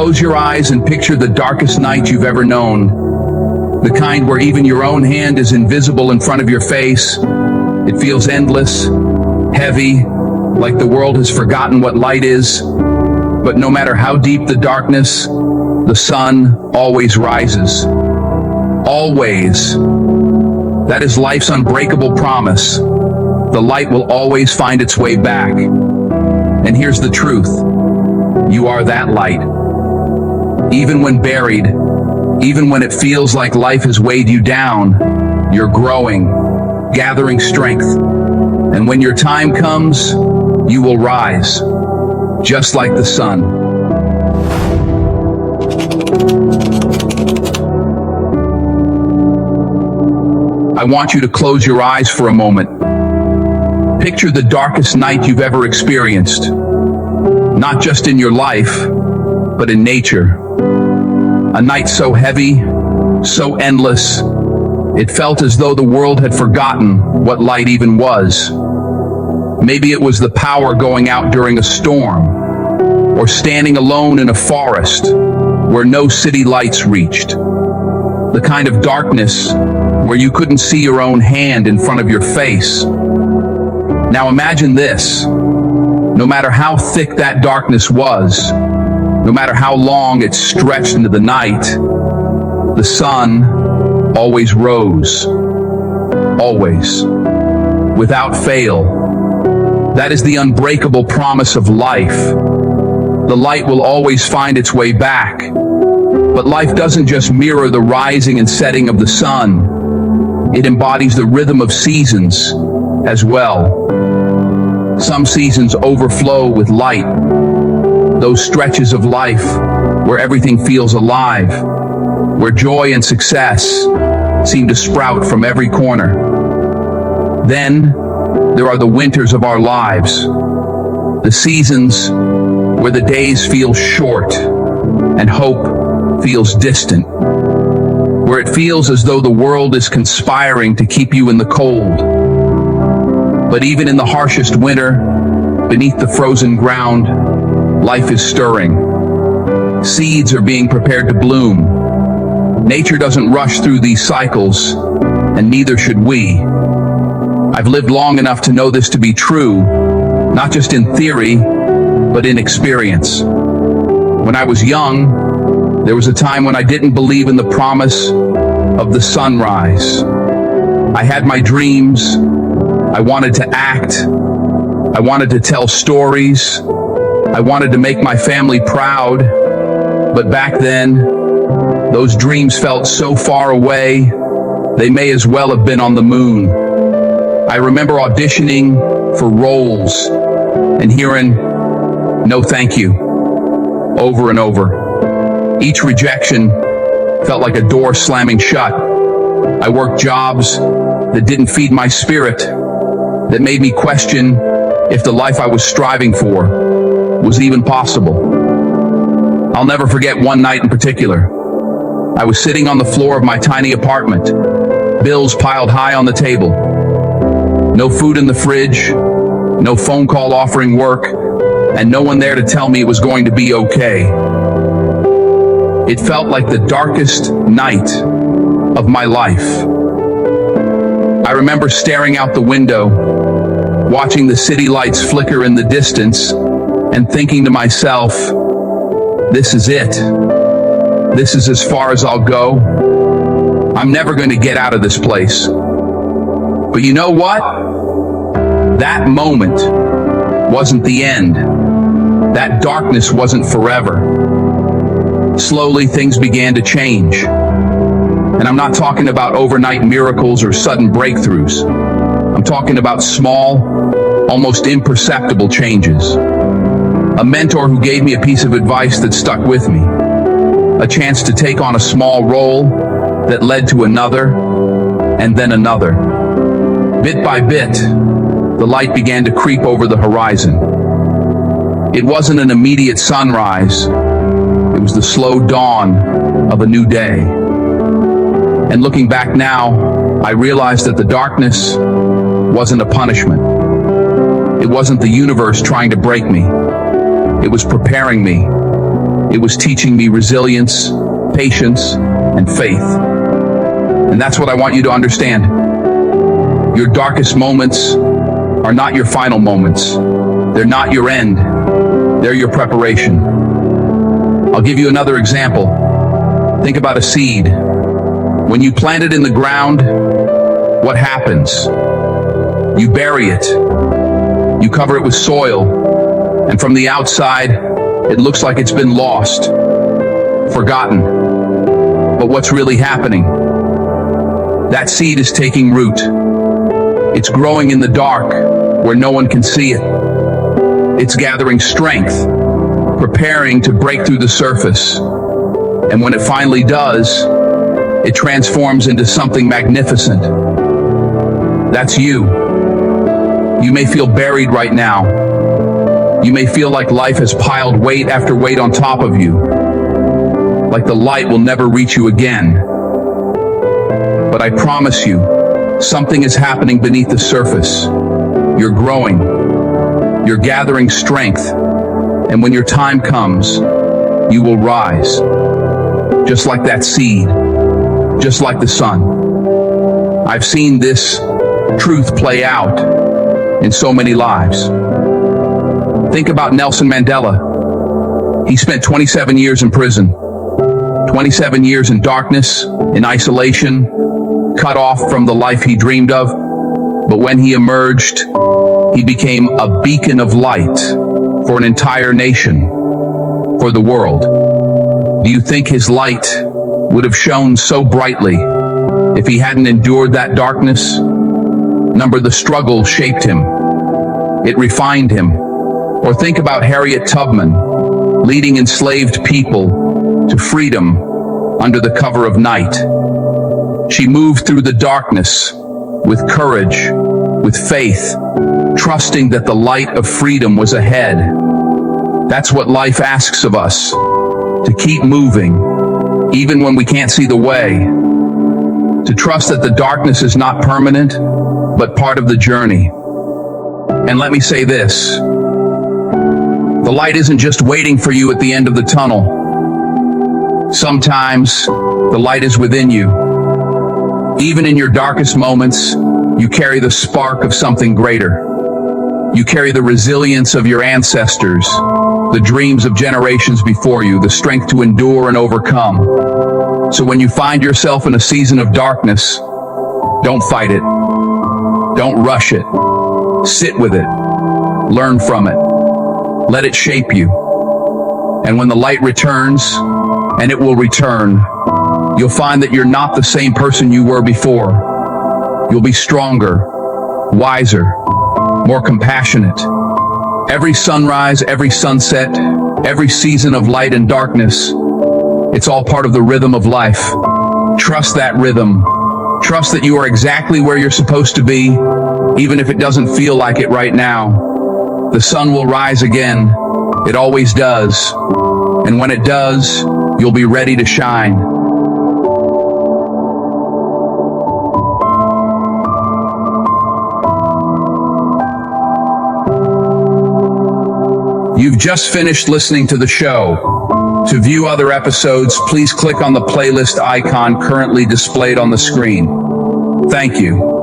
Close your eyes and picture the darkest night you've ever known. The kind where even your own hand is invisible in front of your face. It feels endless, heavy, like the world has forgotten what light is. But no matter how deep the darkness, the sun always rises. Always. That is life's unbreakable promise. The light will always find its way back. And here's the truth. You are that light. Even when buried, even when it feels like life has weighed you down, you're growing, gathering strength. And when your time comes, you will rise, just like the sun. I want you to close your eyes for a moment. Picture the darkest night you've ever experienced. Not just in your life, but in nature. A night so heavy, so endless, it felt as though the world had forgotten what light even was. Maybe it was the power going out during a storm, or standing alone in a forest where no city lights reached. The kind of darkness where you couldn't see your own hand in front of your face. Now imagine this. No matter how thick that darkness was, no matter how long it stretched into the night, the sun always rose. Always. Without fail. That is the unbreakable promise of life. The light will always find its way back. But life doesn't just mirror the rising and setting of the sun. It embodies the rhythm of seasons as well. Some seasons overflow with light. Those stretches of life where everything feels alive, where joy and success seem to sprout from every corner. Then there are the winters of our lives, the seasons where the days feel short and hope feels distant, where it feels as though the world is conspiring to keep you in the cold. But even in the harshest winter, beneath the frozen ground, life is stirring. Seeds are being prepared to bloom. Nature doesn't rush through these cycles, and neither should we. I've lived long enough to know this to be true, not just in theory, but in experience. When I was young, there was a time when I didn't believe in the promise of the sunrise. I had my dreams. I wanted to act. I wanted to tell stories. I wanted to make my family proud. But back then, those dreams felt so far away, they may as well have been on the moon. I remember auditioning for roles and hearing, "No thank you," over and over. Each rejection felt like a door slamming shut. I worked jobs that didn't feed my spirit, that made me question if the life I was striving for was even possible. I'll never forget one night in particular. I was sitting on the floor of my tiny apartment, bills piled high on the table. No food in the fridge, no phone call offering work, and no one there to tell me it was going to be okay. It felt like the darkest night of my life. I remember staring out the window, watching the city lights flicker in the distance, and thinking to myself, this is it. This is as far as I'll go. I'm never going to get out of this place. But you know what? That moment wasn't the end. That darkness wasn't forever. Slowly, things began to change. And I'm not talking about overnight miracles or sudden breakthroughs. I'm talking about small, almost imperceptible changes. A mentor who gave me a piece of advice that stuck with me. A chance to take on a small role that led to another, and then another. Bit by bit, the light began to creep over the horizon. It wasn't an immediate sunrise. It was the slow dawn of a new day. And looking back now, I realized that the darkness wasn't a punishment. It wasn't the universe trying to break me. It was preparing me. It was teaching me resilience, patience, and faith. And that's what I want you to understand. Your darkest moments are not your final moments. They're not your end. They're your preparation. I'll give you another example. Think about a seed. When you plant it in the ground, what happens? You bury it. You cover it with soil. And from the outside, it looks like it's been lost, forgotten. But what's really happening? That seed is taking root. It's growing in the dark, where no one can see it. It's gathering strength, preparing to break through the surface. And when it finally does, it transforms into something magnificent. That's you. You may feel buried right now. You may feel like life has piled weight after weight on top of you, like the light will never reach you again. But I promise you, something is happening beneath the surface. You're growing. You're gathering strength. And when your time comes, you will rise. Just like that seed. Just like the sun. I've seen this truth play out in so many lives. Think about Nelson Mandela. He spent 27 years in prison. 27 years in darkness, in isolation, cut off from the life he dreamed of. But when he emerged, he became a beacon of light for an entire nation, for the world. Do you think his light would have shone so brightly if he hadn't endured that darkness? The struggle shaped him. It refined him. Or think about Harriet Tubman, leading enslaved people to freedom under the cover of night. She moved through the darkness with courage, with faith, trusting that the light of freedom was ahead. That's what life asks of us, to keep moving, even when we can't see the way. To trust that the darkness is not permanent, but part of the journey. And let me say this, the light isn't just waiting for you at the end of the tunnel. Sometimes the light is within you. Even in your darkest moments, you carry the spark of something greater. You carry the resilience of your ancestors, the dreams of generations before you, the strength to endure and overcome. So when you find yourself in a season of darkness, don't fight it. Don't rush it. Sit with it. Learn from it. Let it shape you. And when the light returns, and it will return, you'll find that you're not the same person you were before. You'll be stronger, wiser, more compassionate. Every sunrise, every sunset, every season of light and darkness, it's all part of the rhythm of life. Trust that rhythm. Trust that you are exactly where you're supposed to be, even if it doesn't feel like it right now. The sun will rise again. It always does. And when it does, you'll be ready to shine. You've just finished listening to the show. To view other episodes, please click on the playlist icon currently displayed on the screen. Thank you.